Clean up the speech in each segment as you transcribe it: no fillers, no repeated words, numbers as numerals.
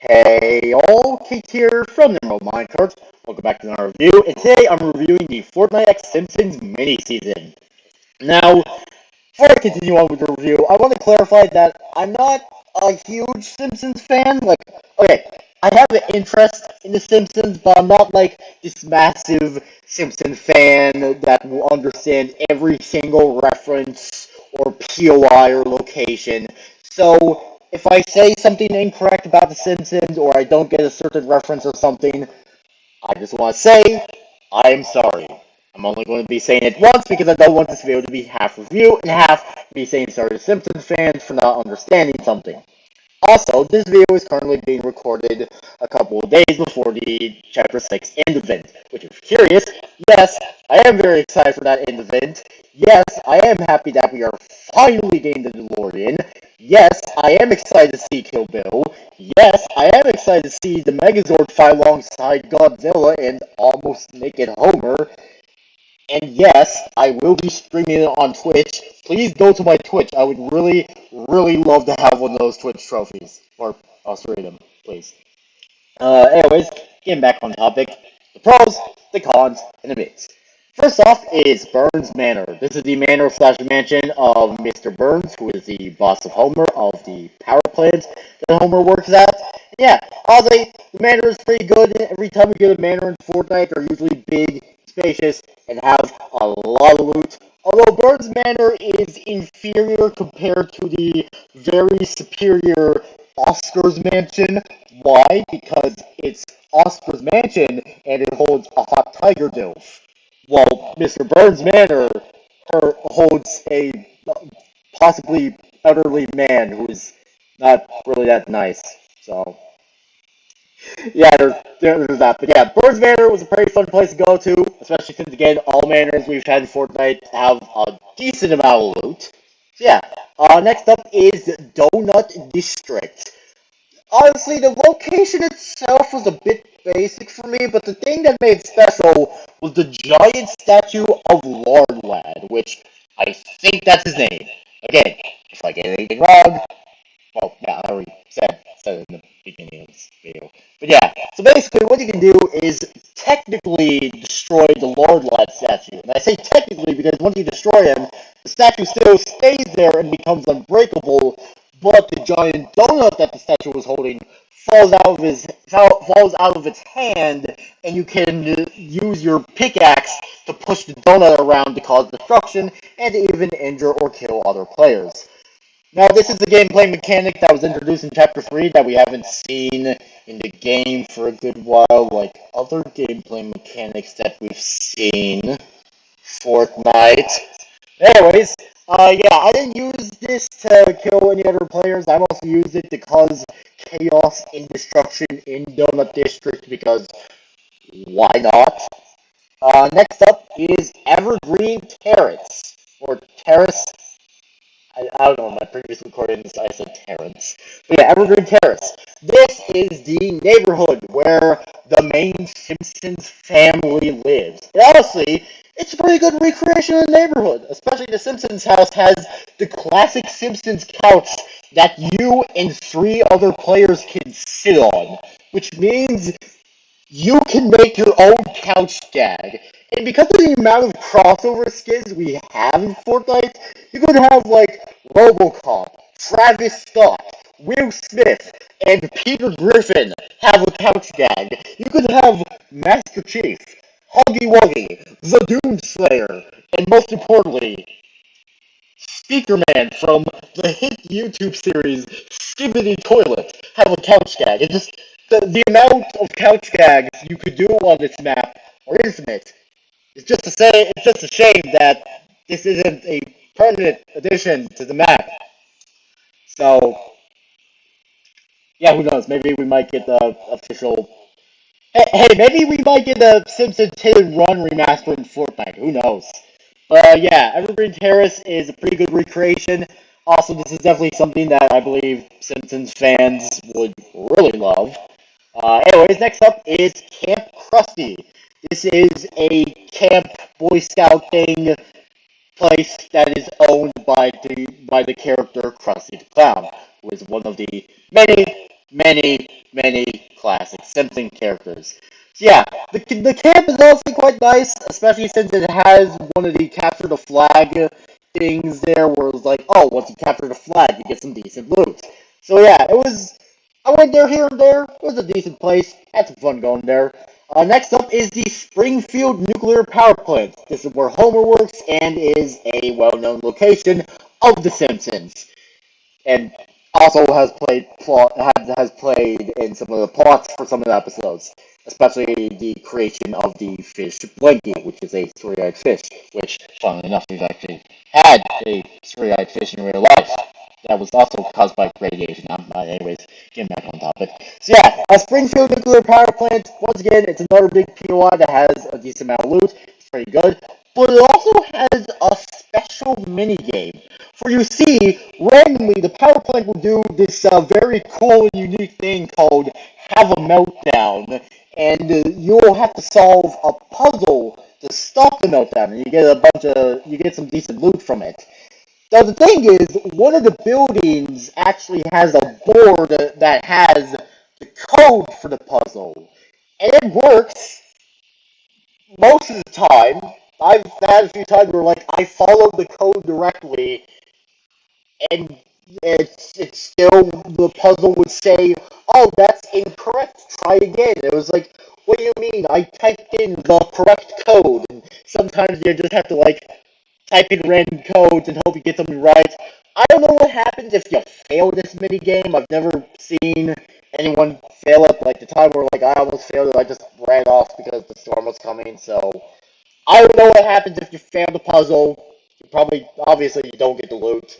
Hey all, Kate here from the Emerald Minecraft. Welcome back to another review, and today I'm reviewing the Fortnite X Simpsons mini-season. Now, before I continue on with the review, I want to clarify that I'm not a huge Simpsons fan. Okay, I have an interest in the Simpsons, but I'm not like this massive Simpsons fan that will understand every single reference or POI or location. So, if I say something incorrect about the Simpsons or I don't get a certain reference or something, I just want to say, I am sorry. I'm only going to be saying it once because I don't want this video to be half review and half me saying sorry to Simpsons fans for not understanding something. Also, this video is currently being recorded a couple of days before the Chapter 6 end event, which if you're curious, yes, I am very excited for that end event. Yes, I am happy that we are finally getting the DeLorean. Yes, I am excited to see Kill Bill. Yes, I am excited to see the Megazord fight alongside Godzilla and almost naked Homer. And yes, I will be streaming it on Twitch. Please go to my Twitch. I would really, really love to have one of those Twitch trophies. Or I'll stream them, please. Anyways, getting back on topic. The pros, the cons, and the myths. First off is Burns Manor. This is the manor slash mansion of Mr. Burns, who is the boss of Homer of the power plant that Homer works at. Yeah, honestly, the manor is pretty good. Every time we get a manor in Fortnite, they're usually big, spacious, and have a lot of loot. Although Burns Manor is inferior compared to the very superior Oscar's Mansion. Why? Because it's Oscar's Mansion and it holds a hot tiger dilf. While Mr. Burns Manor holds a possibly elderly man who's not really that nice. So, yeah, there's that. But yeah, Burns Manor was a pretty fun place to go to, especially since, again, all manors we've had in Fortnite have a decent amount of loot. So yeah, next up is Donut District. Honestly, the location itself was a bit basic for me, but the thing that made it special was the giant statue of Lord Lad, which I think that's his name. Again, if I get anything wrong, well, yeah, I already said it in the beginning of this video. But yeah, so basically what you can do is technically destroy the Lord Lad statue. And I say technically because once you destroy him, the statue still stays there and becomes unbreakable, but the giant donut that the statue was holding falls out of its hand, and you can use your pickaxe to push the donut around to cause destruction and even injure or kill other players. Now, this is the gameplay mechanic that was introduced in Chapter 3 that we haven't seen in the game for a good while, like other gameplay mechanics that we've seen. Fortnite. Anyways, yeah, I didn't use this to kill any other players. I've also used it to cause chaos and destruction in Donut District because why not? Next up is Evergreen Terrace, or Terrace. I don't know, in my previous recordings I said Terrace. But yeah, Evergreen Terrace. This is the neighborhood where the main Simpsons family lives. And honestly, it's a pretty good recreation of the neighborhood. Especially the Simpsons house has the classic Simpsons couch that you and 3 other players can sit on. Which means you can make your own couch gag. And because of the amount of crossover skins we have in Fortnite, you could have like Robocop, Travis Scott, Will Smith, and Peter Griffin have a couch gag. You could have Master Chief, Huggy Wuggy, the Doomslayer, and most importantly, Speaker Man from the hit YouTube series Skibidi Toilet have a couch gag. It's just the amount of couch gags you could do on this map are infinite. It's just a shame that this isn't a permanent addition to the map. So yeah, who knows? Maybe we might get the official. Hey, maybe we might get the Simpsons Hit and Run remaster in Fortnite. Who knows? But yeah, Evergreen Terrace is a pretty good recreation. Also, this is definitely something that I believe Simpsons fans would really love. Anyways, next up is Camp Krusty. This is a camp Boy Scout thing place that is owned by the character Krusty the Clown, who is one of the many many classic Simpson characters. So yeah, the camp is also quite nice, especially since it has one of the capture the flag things there, where it's like, oh, once you capture the flag, you get some decent loot. So yeah, it was. I went there here and there. It was a decent place. Had some fun going there. Next up is the Springfield Nuclear Power Plant. This is where Homer works and is a well-known location of The Simpsons, and also has played in some of the plots for some of the episodes, especially the creation of the fish Blinky, which is a three-eyed fish, which, funnily enough, we've actually had a three-eyed fish in real life. That was also caused by radiation. Anyways, getting back on topic. So yeah, Springfield Nuclear Power Plant, once again, it's another big POI that has a decent amount of loot. It's pretty good. But it also has a special mini game. For you see, randomly, the power plant will do this very cool and unique thing called Have a Meltdown. And you'll have to solve a puzzle to stop the meltdown. And you get some decent loot from it. Now the thing is, one of the buildings actually has a board that has the code for the puzzle. And it works most of the time. I've had a few times where like I followed the code directly and it's still the puzzle would say, "Oh, that's incorrect. Try again." It was like, "What do you mean? I typed in the correct code." And sometimes you just have to like type in random codes and hope you get something right. I don't know what happens if you fail this mini game. I've never seen anyone fail it. Like the time where like I almost failed it, I just ran off because the storm was coming. So I don't know what happens if you fail the puzzle. You probably, obviously, you don't get the loot.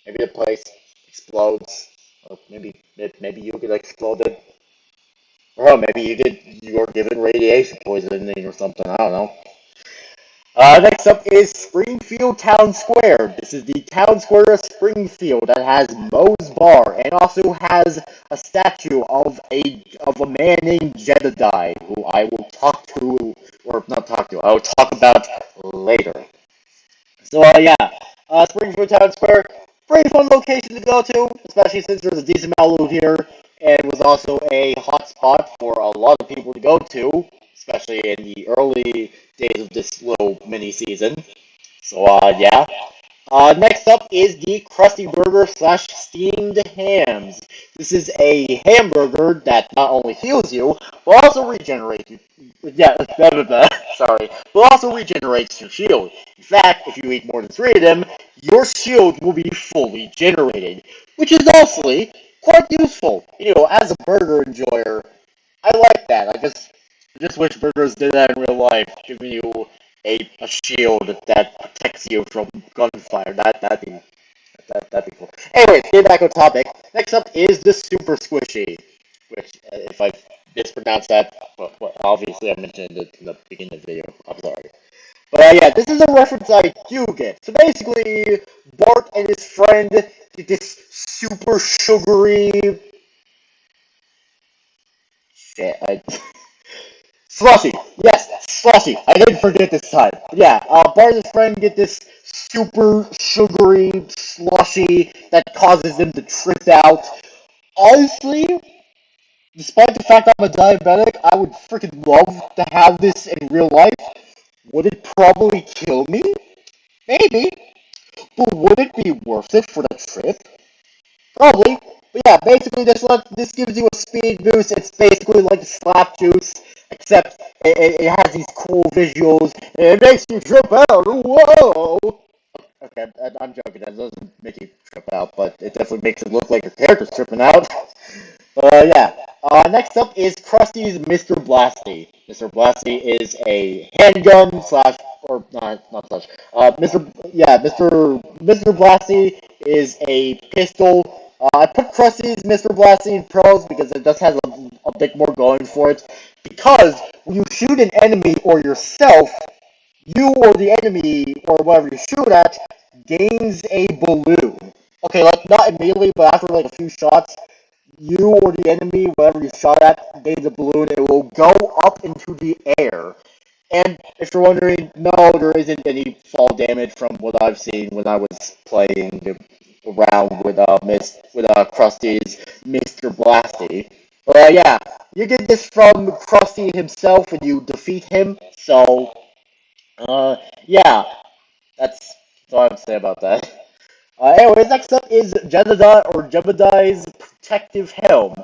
Maybe the place explodes, or maybe you get exploded, or maybe you were given radiation poisoning or something. I don't know. Next up is Springfield Town Square. This is the town square of Springfield that has Moe's Bar and also has a statue of a man named Jedediah, who I will talk to, or not talk to, I will talk about later. So yeah, Springfield Town Square, pretty fun location to go to, especially since there's a decent amount of loot here, and was also a hot spot for a lot of people to go to, especially in the early days of this little mini season. So yeah. Next up is the Krusty Burger slash steamed hams. This is a hamburger that not only heals you, but also regenerates you. Yeah, blah, blah, blah, sorry. But also regenerates your shield. In fact, if you eat more than three of them, your shield will be fully generated, which is honestly quite useful. You know, as a burger enjoyer, I like that. I just wish burgers did that in real life, giving you a shield that protects you from gunfire. That'd be cool. Anyways, get back on topic. Next up is the Super Squishy, which if I mispronounced that, well, obviously I mentioned it in the beginning of the video. I'm sorry. But yeah, this is a reference I do get. So basically, Bart and his friend get this super sugary shit. Slushy. Yes, slushy. I didn't forget this time. But yeah, Bart and his friend get this super sugary slushy that causes them to trip out. Honestly, despite the fact I'm a diabetic, I would freaking love to have this in real life. Would it probably kill me? Maybe. But would it be worth it for the trip? Probably. But yeah, basically this gives you a speed boost. It's basically like slap juice, except it has these cool visuals. And it makes you trip out. Whoa! Okay, I'm joking. That doesn't make you trip out, but it definitely makes it look like your character's tripping out. Yeah. Next up is Krusty's Mr. Blasty. Mr. Blasty is a handgun slash, or not slash. Mr. Blasty is a pistol. I put Krusty's Mr. Blasty in pros because it just has a bit more going for it. Because when you shoot an enemy or yourself, you or the enemy or whatever you shoot at gains a balloon. Okay, like not immediately, but after like a few shots, you or the enemy, whatever you shot at, gains a balloon. It will go up into the air. And if you're wondering, no, there isn't any fall damage from what I've seen when I was playing around with Krusty's Mr. Blasty. But yeah, you get this from Krusty himself when you defeat him. So yeah, that's all I have to say about that. Anyways, next up is Jebediah's protective helm.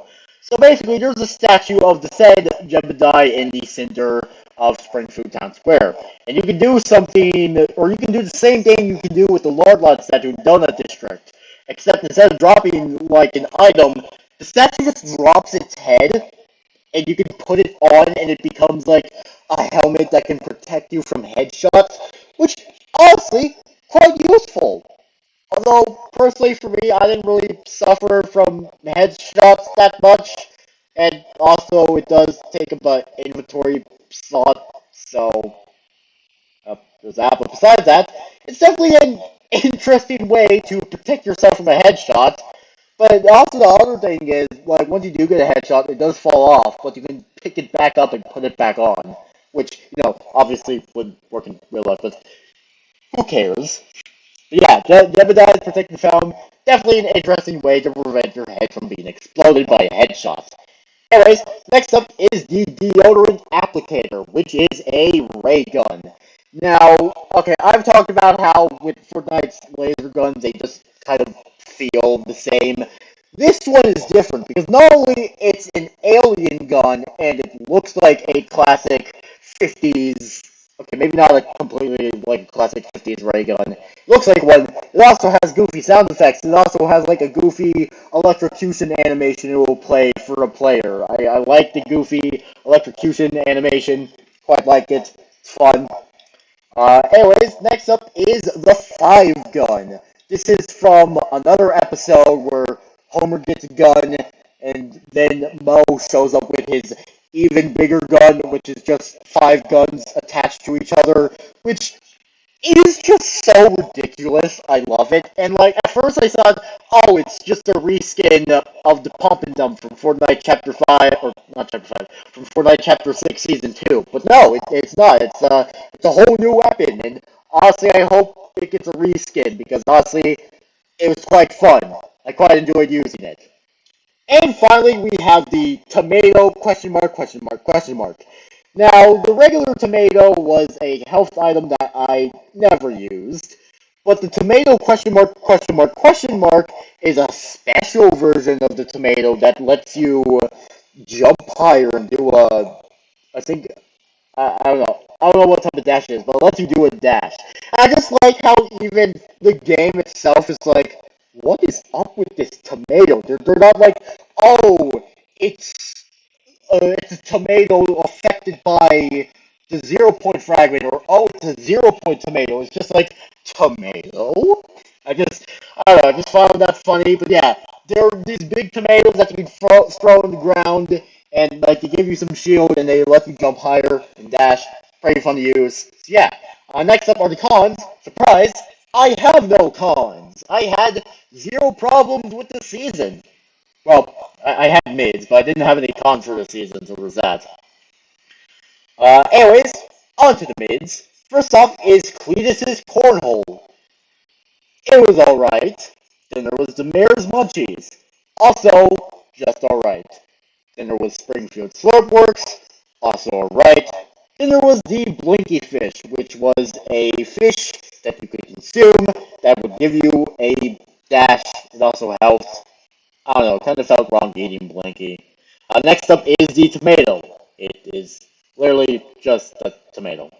So basically, there's a statue of the said Jebediah in the center of Springfield Town Square. And you can do something, or you can do the same thing you can do with the Lord Lot statue in Donut District. Except instead of dropping, like, an item, the statue just drops its head, and you can put it on, and it becomes, like, a helmet that can protect you from headshots, which, honestly, quite useful. Although, personally for me, I didn't really suffer from headshots that much, and also it does take up an inventory slot, so there's that. But besides that, it's definitely an interesting way to protect yourself from a headshot. But also the other thing is, like, once you do get a headshot, it does fall off, but you can pick it back up and put it back on, which, obviously would work in real life, but who cares? Yeah, Jebediah's protective helm, definitely an interesting way to prevent your head from being exploded by a headshot. Anyways, next up is the deodorant applicator, which is a ray gun. Now, okay, I've talked about how with Fortnite's laser guns, they just kind of feel the same. This one is different because not only it's an alien gun and it looks like a classic 50s, okay, maybe not like completely like a classic 50s ray gun. It looks like one. It also has goofy sound effects. It also has like a goofy electrocution animation it will play for a player. I like the goofy electrocution animation. Quite like it. It's fun. Anyways, next up is the 5 gun. This is from another episode where Homer gets a gun, and then Mo shows up with his even bigger gun, which is just 5 guns attached to each other, which is just so ridiculous. I love it. And like at first I thought, oh, it's just a reskin of the Pump and Dump from Fortnite Chapter 5, or not Chapter 5, from Fortnite Chapter 6 Season 2. But no, it's not. It's a whole new weapon. And honestly, I hope it gets a reskin because honestly, it was quite fun. I quite enjoyed using it. And finally, we have the tomato question mark, question mark, question mark. Now, the regular tomato was a health item that I never used, but the tomato question mark, question mark, question mark is a special version of the tomato that lets you jump higher and do I think, I don't know. I don't know what type of dash it is, but it lets you do a dash. I just like how even the game itself is like, what is up with this tomato? They're not like, oh, it's it's a tomato affected by the 0 point fragment, or oh, it's a 0 point tomato. It's just like tomato. I don't know. I just found that funny. But yeah, there are these big tomatoes that you can throw on the ground, and like they give you some shield, and they let you jump higher and dash. Pretty fun to use. So yeah. Next up are the cons. Surprise! I have no cons. I had zero problems with the season. Well, I had mids, but I didn't have any cons for the season, so there's that. Anyways, on to the mids. First off is Cletus's Cornhole. It was alright. Then there was the Mayor's Munchies. Also, just alright. Then there was Springfield Slurpworks. Also alright. Then there was the Blinky Fish, which was a fish that you could consume that would give you a dash and also health. I don't know, kind of felt wrong eating Blinky. Next up is the tomato. It is literally just a tomato.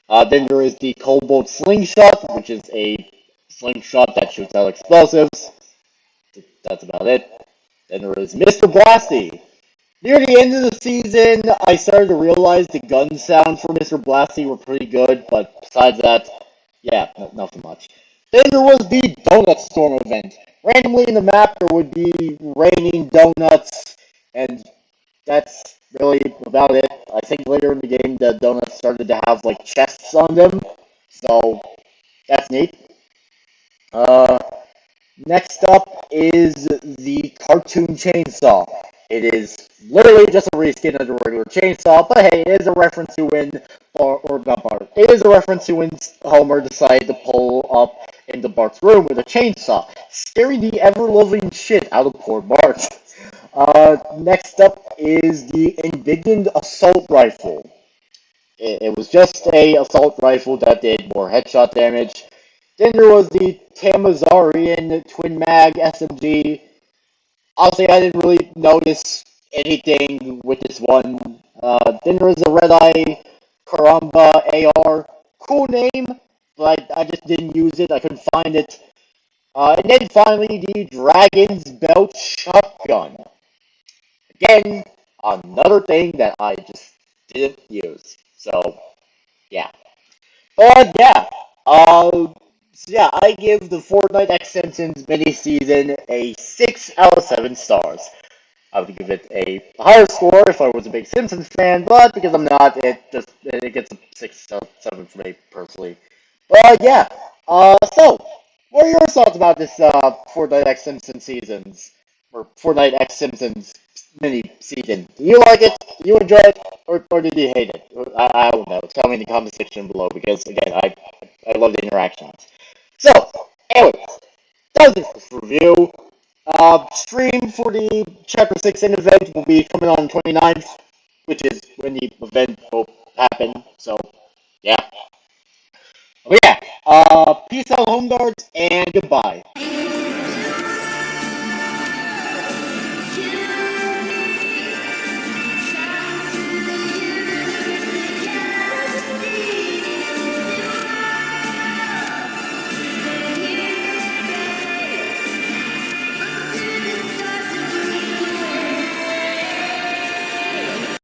Then there is the Cobalt Slingshot, which is a slingshot that shoots out explosives. That's about it. Then there is Mr. Blasty. Near the end of the season, I started to realize the gun sounds for Mr. Blasty were pretty good, but besides that, yeah, nothing much. Then there was the Donut Storm event. Randomly in the map, there would be raining donuts, and that's really about it. I think later in the game, the donuts started to have like chests on them, so that's neat. Uh, Next up is the cartoon chainsaw. It is literally just a reskin of the regular chainsaw, but hey, it is a reference to when, or not Bart, it is a reference to when Homer decided to pull up into Bart's room with a chainsaw, scaring the ever-loving shit out of poor Bart. Next up is the Indignant Assault Rifle. It was just a assault rifle that did more headshot damage. Then there was the Tamazarian Twin Mag SMG. Honestly, I didn't really notice anything with this one. Then there was a Red Eye Karamba AR. Cool name, but I just didn't use it. I couldn't find it. And then finally, the Dragon's Belt Shotgun. Again, another thing that I just didn't use. So, yeah. But yeah, so yeah, I give the Fortnite X Simpsons mini season a 6 out of 7 stars. I would give it a higher score if I was a big Simpsons fan, but because I'm not, it gets a 6 out of 7 for me personally. But yeah, so what are your thoughts about this Fortnite X Simpsons seasons or Fortnite X Simpsons mini season? Do you like it? Do you enjoy it, or did you hate it? I don't know. Tell me in the comment section below because again, I love the interactions. So, anyways, that was this review. Stream for the Chapter 6 end event will be coming on 29th, which is when the event will happen. So, yeah. But yeah, peace out, home guards, and goodbye.